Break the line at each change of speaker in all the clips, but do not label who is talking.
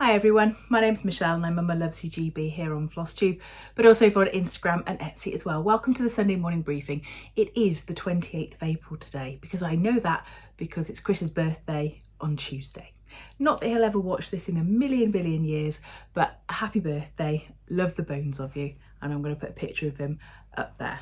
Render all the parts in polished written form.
Hi everyone, my name's Michelle and I'm Mama Loves You GB here on FlossTube, but also on Instagram and Etsy as well. Welcome to the Sunday morning briefing. It is the 28th of April today because I know that because it's Chris's birthday on Tuesday. Not that he'll ever watch this in a billion years, but happy birthday, love the bones of you, and I'm going to put a picture of him up there.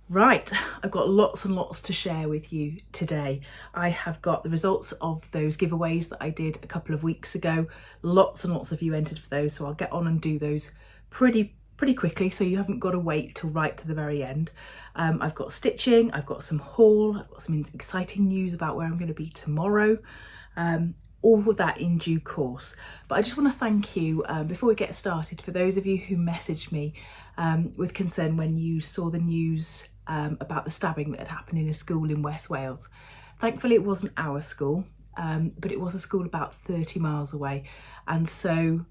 Right, I've got lots and lots to share with you today. I have got the results of those giveaways that I did a couple of weeks ago. Lots and lots of you entered for those, so I'll get on and do those pretty quickly, so you haven't got to wait till right to the very end. I've got stitching, I've got some haul, I've got some exciting news about where I'm going to be tomorrow. All of that in due course. But I just want to thank you before we get started for those of you who messaged me with concern when you saw the news about the stabbing that had happened in a school in West Wales. Thankfully it wasn't our school, but it was a school about 30 miles away, and so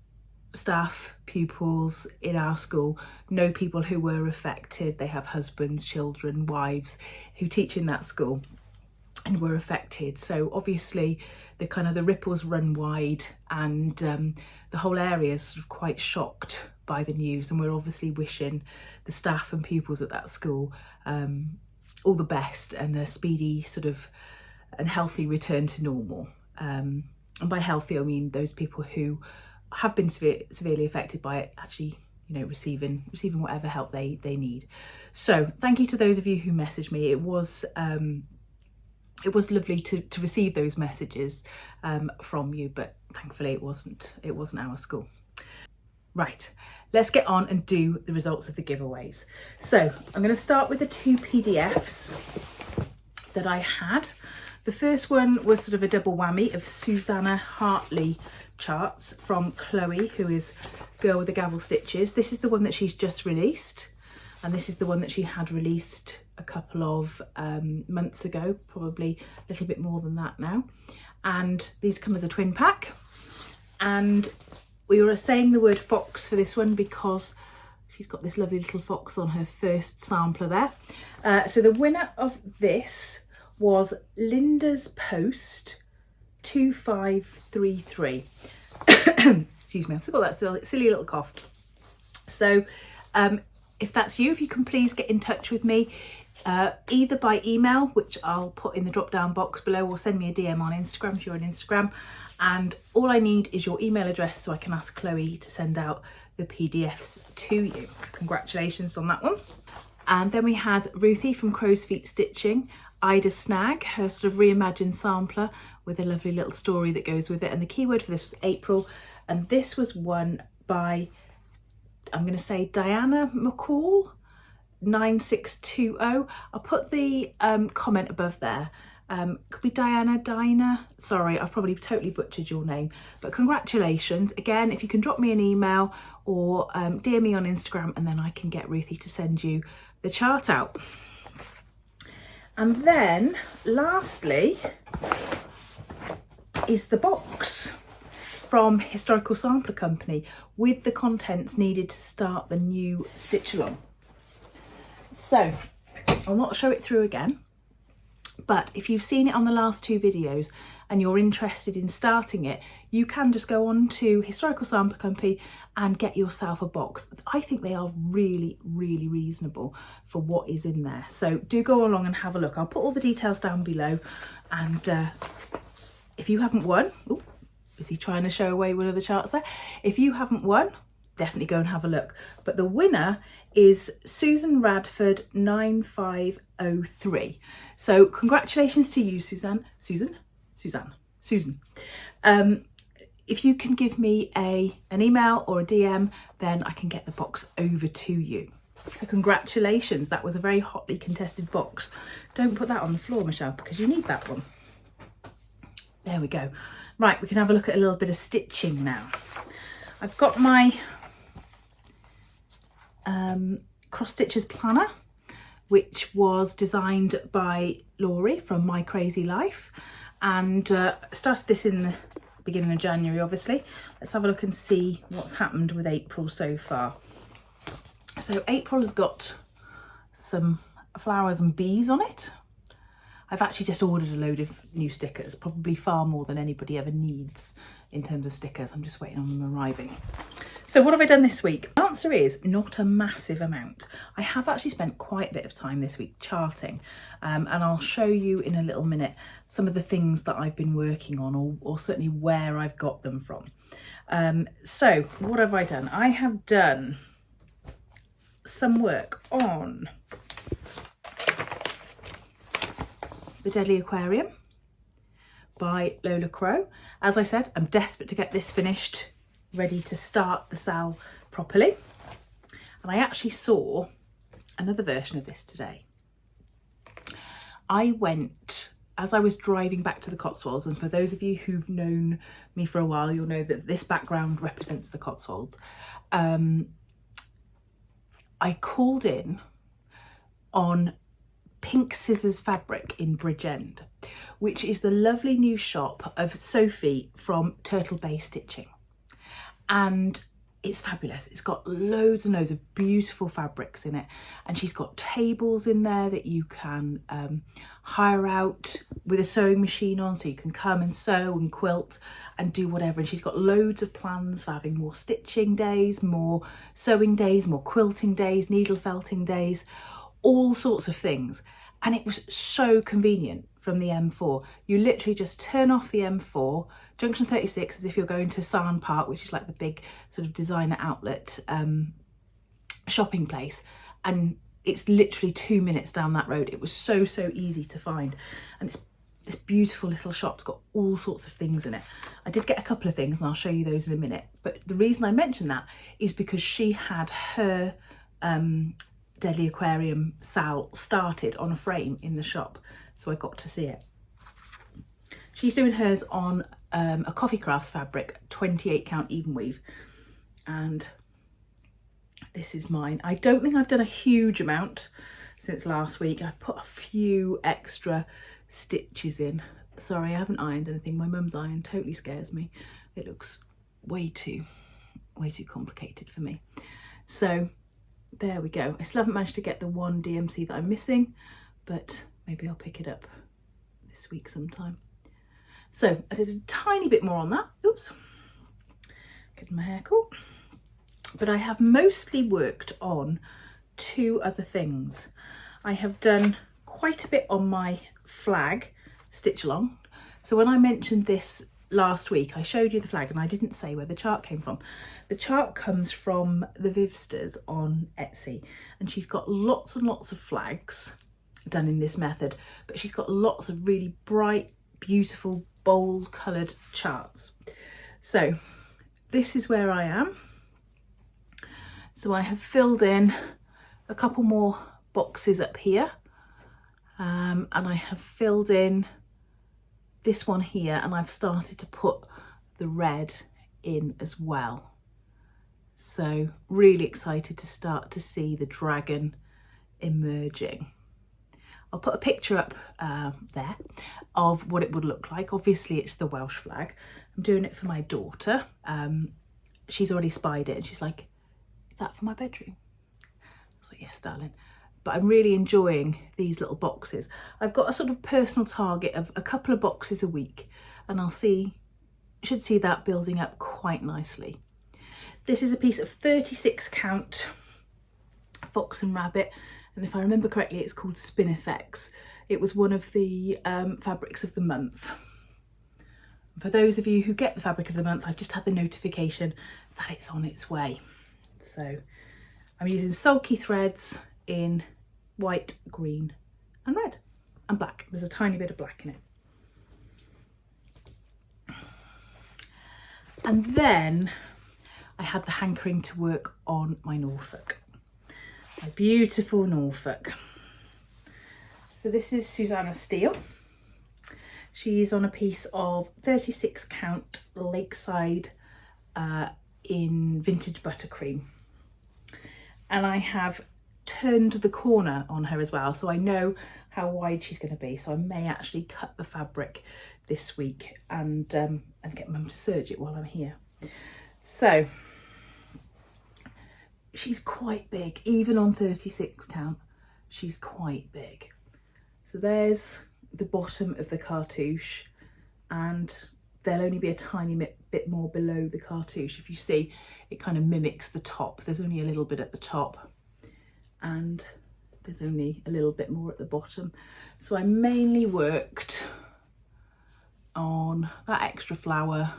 staff, pupils in our school know people who were affected. They have husbands, children, wives who teach in that school and were affected. So obviously the ripples run wide, and the whole area is sort of quite shocked by the news, and we're obviously wishing the staff and pupils at that school all the best and a speedy sort of and healthy return to normal. And by healthy I mean those people who have been severely affected by it actually, you know, receiving whatever help they need. So thank you to those of you who messaged me. It was lovely to receive those messages from you, but thankfully it wasn't our school. Right, let's get on and do the results of the giveaways. So I'm going to start with the two PDFs that I had. The first one was sort of a double whammy of Susanna Hartley charts from Chloe, who is Girl with the Gavel Stitches. This is the one that she's just released, and this is the one that she had released a couple of months ago, probably a little bit more than that now. And these come as a twin pack, and we were saying the word fox for this one because she's got this lovely little fox on her first sampler there. So the winner of this was Linda's Post 2533. Excuse me, I've still got that silly little cough. So if that's you, if you can please get in touch with me either by email, which I'll put in the drop down box below, or send me a DM on Instagram if you're on Instagram. And all I need is your email address so I can ask Chloe to send out the PDFs to you. Congratulations on that one. And then we had Ruthie from CrowsFeet Stitching, Ida Snag, her sort of reimagined sampler with a lovely little story that goes with it. And the keyword for this was April. And this was won by, I'm going to say, Diana McCall 9620. I'll put the comment above there. Could be Dinah. Sorry, I've probably totally butchered your name, but congratulations again. If you can drop me an email or DM me on Instagram, and then I can get Ruthie to send you the chart out. And then lastly is the box from Historical Sampler Company with the contents needed to start the new stitch along. So I'll not show it through again, but if you've seen it on the last two videos and you're interested in starting it, you can just go on to Historical Sampler Company and get yourself a box. I think they are really reasonable for what is in there. So do go along and have a look. I'll put all the details down below. And if you haven't won, ooh, is he trying to show away one of the charts there? If you haven't won, definitely go and have a look. But the winner is Susan Radford 9503. So congratulations to you, Susan. If you can give me an email or a DM, then I can get the box over to you. So congratulations, that was a very hotly contested box. Don't put that on the floor, Michelle, because you need that one. There we go. Right, we can have a look at a little bit of stitching now. I've got my cross stitches planner, which was designed by Laurie from My Crazy Life, and started this in the beginning of January, obviously. Let's have a look and see what's happened with April so far. So April has got some flowers and bees on it. I've actually just ordered a load of new stickers, probably far more than anybody ever needs in terms of stickers. I'm just waiting on them arriving. So what have I done this week? The answer is not a massive amount. I have actually spent quite a bit of time this week charting, and I'll show you in a little minute some of the things that I've been working on, or certainly where I've got them from. So what have I done? I have done some work on the Deadly Aquarium by Lola Crow. As I said, I'm desperate to get this finished, ready to start the sal properly. And I actually saw another version of this today. I went, as I was driving back to the Cotswolds, and for those of you who've known me for a while, you'll know that this background represents the Cotswolds. I called in on Pink Scissors fabric in Bridgend, which is the lovely new shop of Sophie from TurtleBayStitching. And it's fabulous. It's got loads and loads of beautiful fabrics in it, and she's got tables in there that you can hire out with a sewing machine on, so you can come and sew and quilt and do whatever. And she's got loads of plans for having more stitching days, more sewing days, more quilting days, needle felting days, all sorts of things. And it was so convenient from the M4. You literally just turn off the M4, junction 36, as if you're going to Sarn Park, which is like the big sort of designer outlet shopping place, and it's literally 2 minutes down that road. It was so easy to find, and it's this beautiful little shop's got all sorts of things in it. I did get a couple of things and I'll show you those in a minute, but the reason I mention that is because she had her Deadly Aquarium sal started on a frame in the shop, so I got to see it. She's doing hers on a Coffee Crafts fabric, 28 count even weave, and this is mine. I don't think I've done a huge amount since last week. I put a few extra stitches in. Sorry, I haven't ironed anything. My mum's iron totally scares me. It looks way too complicated for me. So there we go. I still haven't managed to get the one DMC that I'm missing, but maybe I'll pick it up this week sometime. So I did a tiny bit more on that. Oops, getting my hair caught. But I have mostly worked on two other things. I have done quite a bit on my flag stitch along. So when I mentioned this last week, I showed you the flag and I didn't say where the chart came from. The chart comes from the Vivsters on Etsy, and she's got lots and lots of flags done in this method, but she's got lots of really bright, beautiful, bold coloured charts. So this is where I am. So I have filled in a couple more boxes up here, and I have filled in this one here, and I've started to put the red in as well. So really excited to start to see the dragon emerging. I'll put a picture up there of what it would look like. Obviously it's the Welsh flag. I'm doing it for my daughter. She's already spied it and she's like, is that for my bedroom? I was like, yes, darling. But I'm really enjoying these little boxes. I've got a sort of personal target of a couple of boxes a week, and should see that building up quite nicely. This is a piece of 36 count fox and rabbit, and if I remember correctly, it's called Spinifex. It was one of the fabrics of the month. For those of you who get the fabric of the month, I've just had the notification that it's on its way. So I'm using sulky threads in white, green and red and black. There's a tiny bit of black in it. And then I had the hankering to work on my Norfolk, my beautiful Norfolk. So this is Susanna Steel. She's on a piece of 36 count Lakeside in vintage buttercream. And I have turned the corner on her as well, so I know how wide she's going to be, so I may actually cut the fabric this week and get mum to serge it while I'm here. So she's quite big, even on 36 count, she's quite big. So there's the bottom of the cartouche, and there'll only be a tiny bit more below the cartouche. If you see, it kind of mimics the top. There's only a little bit at the top and there's only a little bit more at the bottom. So I mainly worked on that extra flower,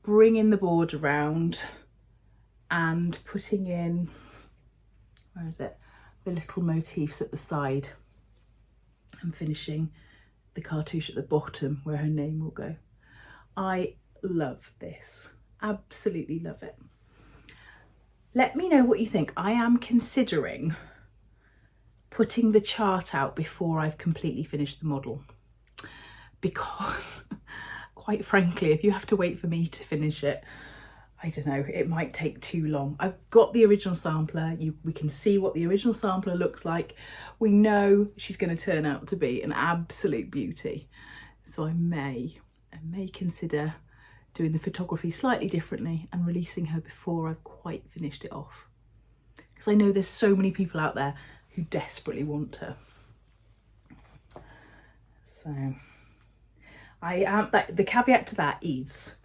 bringing the board around and putting in, where is it, the little motifs at the side, and finishing the cartouche at the bottom where her name will go. I love this, absolutely love it. Let me know what you think. I am considering putting the chart out before I've completely finished the model, because quite frankly, if you have to wait for me to finish it, I don't know, it might take too long. I've got the original sampler. We can see what the original sampler looks like. We know she's going to turn out to be an absolute beauty. So I may consider doing the photography slightly differently and releasing her before I've quite finished it off. Because I know there's so many people out there who desperately want her. So the caveat to that is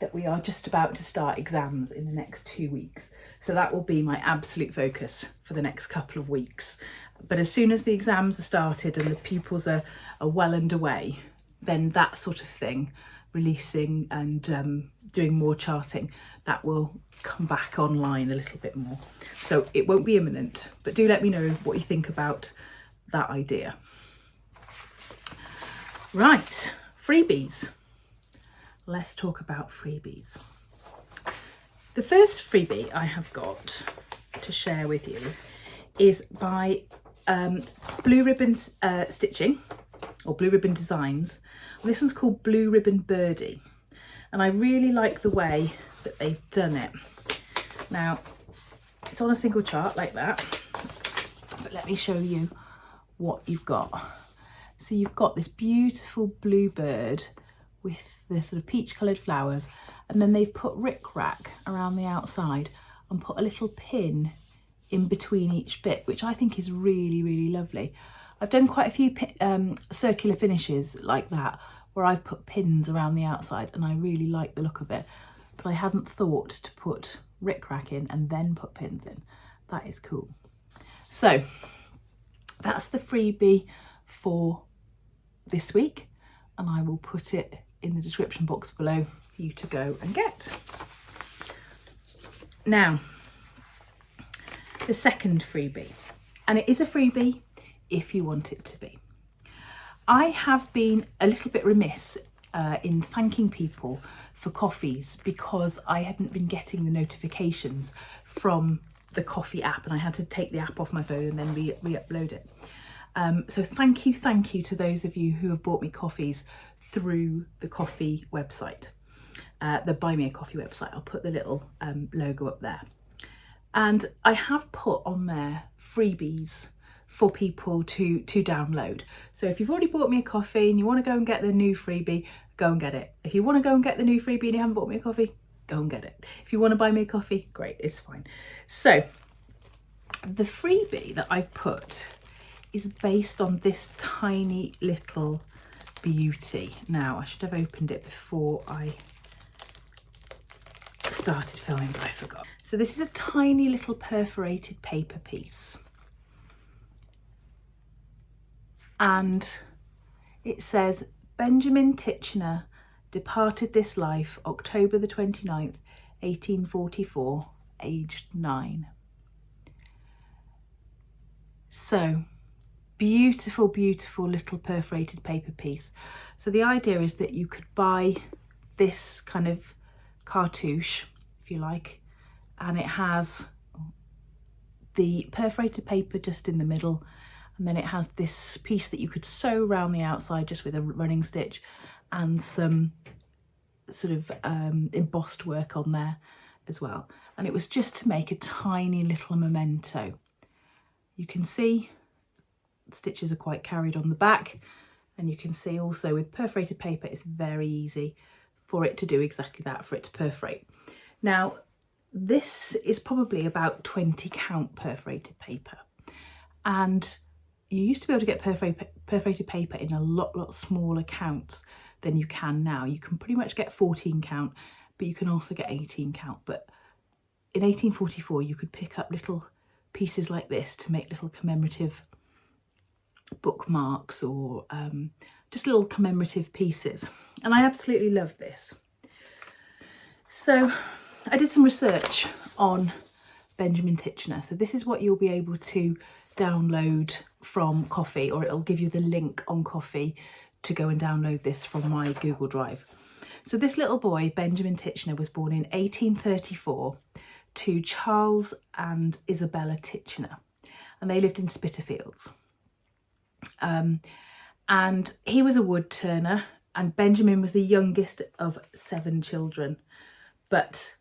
that we are just about to start exams in the next 2 weeks. So that will be my absolute focus for the next couple of weeks. But as soon as the exams are started and the pupils are well underway, then that sort of thing, releasing and doing more charting, that will come back online a little bit more. So it won't be imminent, but do let me know what you think about that idea. Right, freebies. Let's talk about freebies. The first freebie I have got to share with you is by Blue Ribbon Stitching, or Blue Ribbon Designs. And this one's called Blue Ribbon Birdie. And I really like the way that they've done it. Now, it's on a single chart like that, but let me show you what you've got. So you've got this beautiful blue bird with the sort of peach coloured flowers, and then they've put rickrack around the outside and put a little pin in between each bit, which I think is really, really lovely. I've done quite a few circular finishes like that where I've put pins around the outside, and I really like the look of it, but I hadn't thought to put rickrack in and then put pins in. That is cool. So that's the freebie for this week, and I will put it in the description box below for you to go and get. Now, the second freebie, and it is a freebie if you want it to be. I have been a little bit remiss in thanking people for coffees because I hadn't been getting the notifications from the coffee app, and I had to take the app off my phone and then re-upload it. So thank you to those of you who have bought me coffees through the coffee website, the Buy Me a Coffee website. I'll put the little logo up there. And I have put on there freebies for people to download. So if you've already bought me a coffee and you want to go and get the new freebie, go and get it. If you want to go and get the new freebie and you haven't bought me a coffee, go and get it. If you want to buy me a coffee, great, it's fine. So the freebie that I've put is based on this tiny little beauty. Now, I should have opened it before I started filming, but I forgot. So this is a tiny little perforated paper piece. And it says, Benjamin Titchiner departed this life October the 29th, 1844, aged 9. So, beautiful, beautiful little perforated paper piece. So the idea is that you could buy this kind of cartouche, if you like, and it has the perforated paper just in the middle, and then it has this piece that you could sew around the outside just with a running stitch and some sort of embossed work on there as well. And it was just to make a tiny little memento. You can see stitches are quite carried on the back, and you can see also with perforated paper it's very easy for it to do exactly that, for it to perforate. Now this is probably about 20 count perforated paper, and you used to be able to get perforated paper in a lot smaller counts than you can now. You can pretty much get 14 count, but you can also get 18 count. But in 1844, you could pick up little pieces like this to make little commemorative bookmarks or just little commemorative pieces. And I absolutely love this. So I did some research on Benjamin Titchiner. So this is what you'll be able to download from Coffee, or it'll give you the link on Coffee to go and download this from my Google Drive. So this little boy, Benjamin Titchiner, was born in 1834 to Charles and Isabella Titchiner, and they lived in Spitalfields. And he was a wood turner, and Benjamin was the youngest of 7 children, but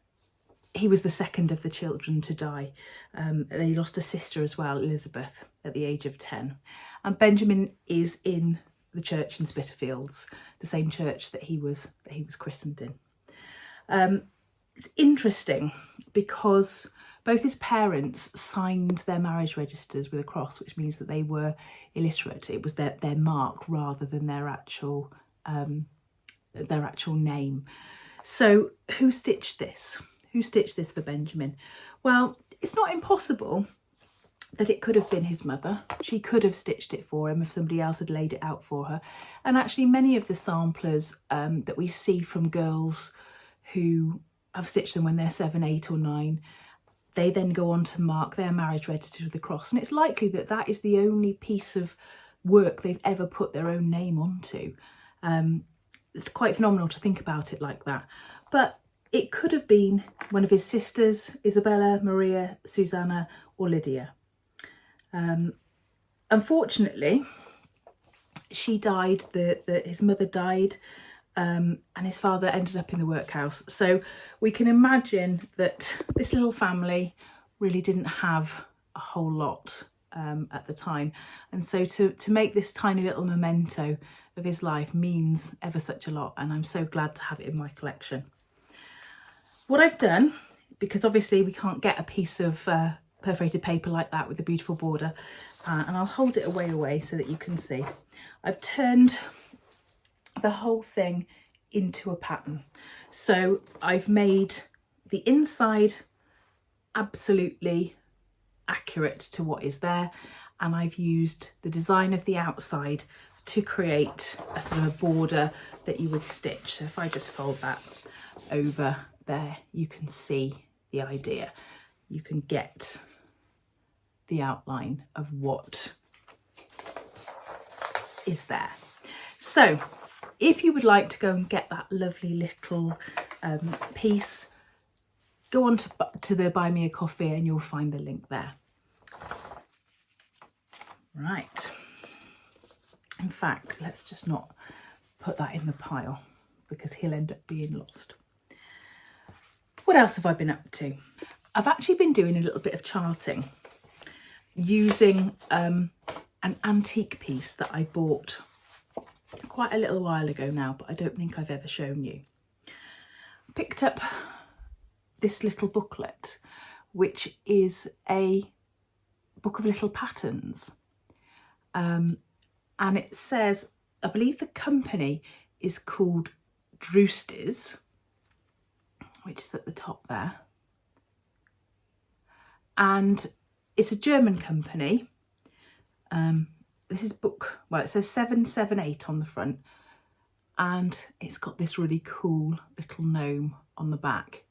he was the second of the children to die. They lost a sister as well, Elizabeth, at the age of 10. And Benjamin is in the church in Spitalfields, the same church that he was christened in. It's interesting because both his parents signed their marriage registers with a cross, which means that they were illiterate. It was their mark rather than their actual name. So who stitched this? Who stitched this for Benjamin? Well, it's not impossible that it could have been his mother. She could have stitched it for him if somebody else had laid it out for her. And actually many of the samplers that we see from girls who have stitched them when they're 7, 8 or 9, they then go on to mark their marriage register with the cross. And it's likely that that is the only piece of work they've ever put their own name onto. It's quite phenomenal to think about it like that. But it could have been one of his sisters, Isabella, Maria, Susanna or Lydia. Unfortunately, she died, his mother died, and his father ended up in the workhouse. So we can imagine that this little family really didn't have a whole lot at the time. And so to make this tiny little memento of his life means ever such a lot, and I'm so glad to have it in my collection. What I've done, because obviously we can't get a piece of perforated paper like that with a beautiful border, and I'll hold it away so that you can see. I've turned the whole thing into a pattern. So I've made the inside absolutely accurate to what is there, and I've used the design of the outside to create a sort of a border that you would stitch. So if I just fold that over there, you can see the idea. You can get the outline of what is there. So if you would like to go and get that lovely little piece, go on to the Buy Me a Coffee and you'll find the link there. Right. In fact, let's just not put that in the pile because he'll end up being lost. What else have I been up to? I've actually been doing a little bit of charting using an antique piece that I bought quite a little while ago now, but I don't think I've ever shown you. I picked up this little booklet, which is a book of little patterns. And it says, I believe the company is called Vivsters, which is at the top there. And it's a German company. This is book, well, it says 778 on the front, and it's got this really cool little gnome on the back.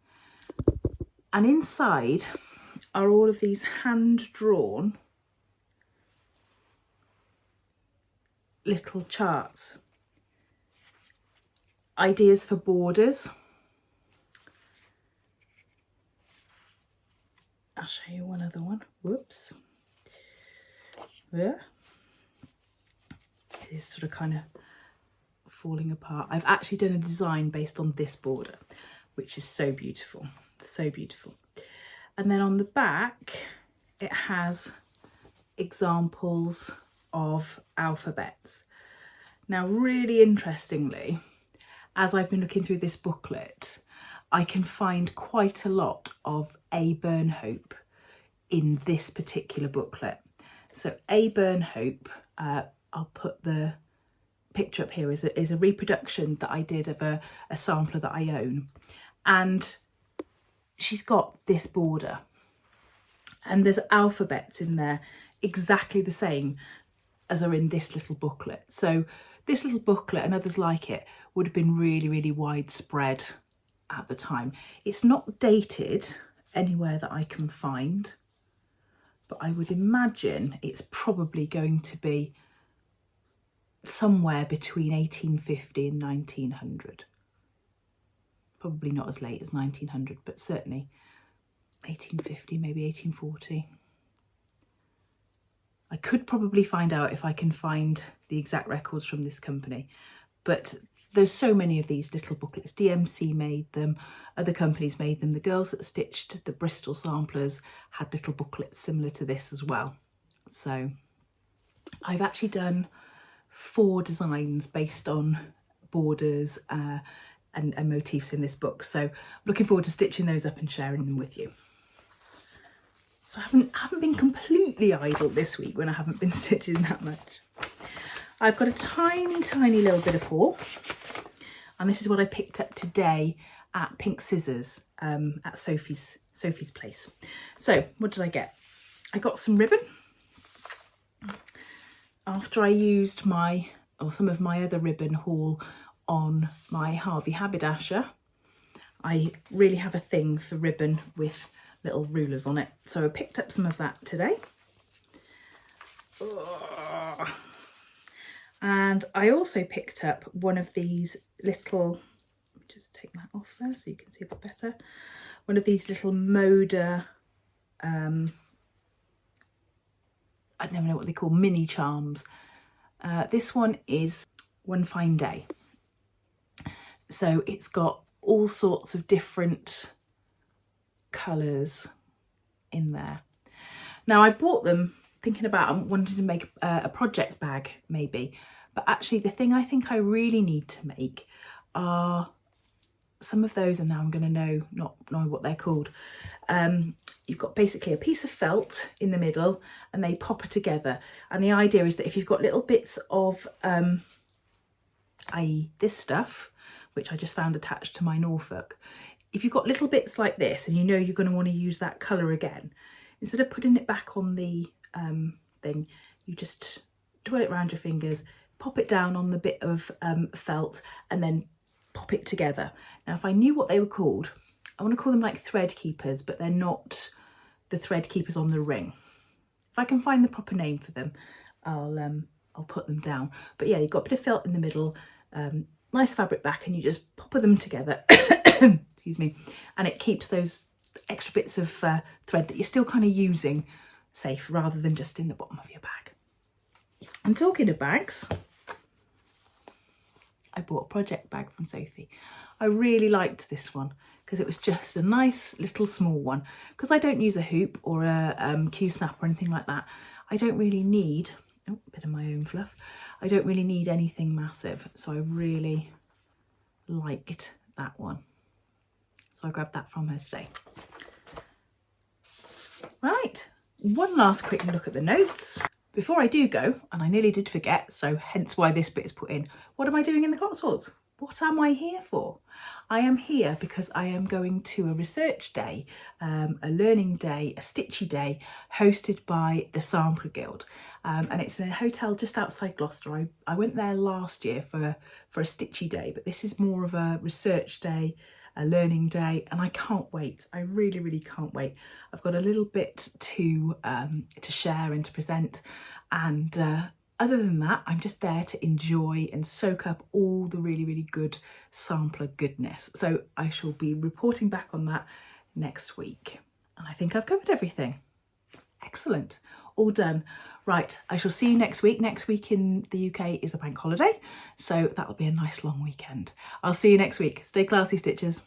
And inside are all of these hand-drawn little charts, ideas for borders. I'll show you one other one. Whoops. Yeah. It is sort of kind of falling apart. I've actually done a design based on this border, which is so beautiful. So beautiful. And then on the back, it has examples of alphabets. Now, really interestingly, as I've been looking through this booklet, I can find quite a lot of A. Burnhope in this particular booklet. So A. Burnhope, I'll put the picture up here is a reproduction that I did of a sampler that I own, and she's got this border and there's alphabets in there exactly the same as are in this little booklet. So this little booklet and others like it would have been really, really widespread at the time. It's not dated anywhere that I can find, but I would imagine it's probably going to be somewhere between 1850 and 1900. Probably not as late as 1900, but certainly 1850, maybe 1840. I could probably find out if I can find the exact records from this company, but there's so many of these little booklets. DMC made them, other companies made them. The girls that stitched the Bristol samplers had little booklets similar to this as well. So I've actually done 4 designs based on borders and motifs in this book. So I'm looking forward to stitching those up and sharing them with you. So I haven't been completely idle this week when I haven't been stitching that much. I've got a tiny, tiny little bit of haul, and this is what I picked up today at Pink Scissors at Sophie's place. So what did I get? I got some ribbon. After I used some of my other ribbon haul on my Harvey haberdasher, I really have a thing for ribbon with little rulers on it. So I picked up some of that today. And I also picked up one of these little, let me just take that off there so you can see a bit better. One of these little Moda, I don't even know what they call, mini charms. This one is One Fine Day. So it's got all sorts of different colours in there. Now I bought them thinking about wanting to make a project bag maybe, but actually the thing I think I really need to make are some of those, and now I'm going to not know what they're called. You've got basically a piece of felt in the middle and they pop it together, and the idea is that if you've got little bits of i.e. this stuff, which I just found attached to my Norfolk, if you've got little bits like this and you know you're going to want to use that colour again, instead of putting it back on the thing, you just twirl it around your fingers, pop it down on the bit of felt and then pop it together. Now if I knew what they were called, I want to call them like thread keepers, but they're not the thread keepers on the ring. If I can find the proper name for them, I'll put them down. But yeah, you've got a bit of felt in the middle, nice fabric back, and you just pop them together excuse me, and it keeps those extra bits of thread that you're still kind of using safe, rather than just in the bottom of your bag. And talking of bags, I bought a project bag from Sophie. I really liked this one because it was just a nice little small one, because I don't use a hoop or a Q-snap or anything like that. I don't really need, oh, a bit of my own fluff, I don't really need anything massive, so I really liked that one. So I grabbed that from her today. Right, one last quick look at the notes. Before I do go, and I nearly did forget, so hence why this bit is put in, what am I doing in the Cotswolds? What am I here for? I am here because I am going to a research day, a learning day, a stitchy day, hosted by the Sampler Guild. And it's in a hotel just outside Gloucester. I went there last year for a stitchy day, but this is more of a research day, a learning day, and I can't wait. I really, really can't wait. I've got a little bit to share and to present, and other than that, I'm just there to enjoy and soak up all the really, really good sampler goodness. So I shall be reporting back on that next week, and I think I've covered everything. Excellent, all done. Right, I shall see you next week. Next week in the UK is a bank holiday, so that'll be a nice long weekend. I'll see you next week. Stay classy, Stitchers.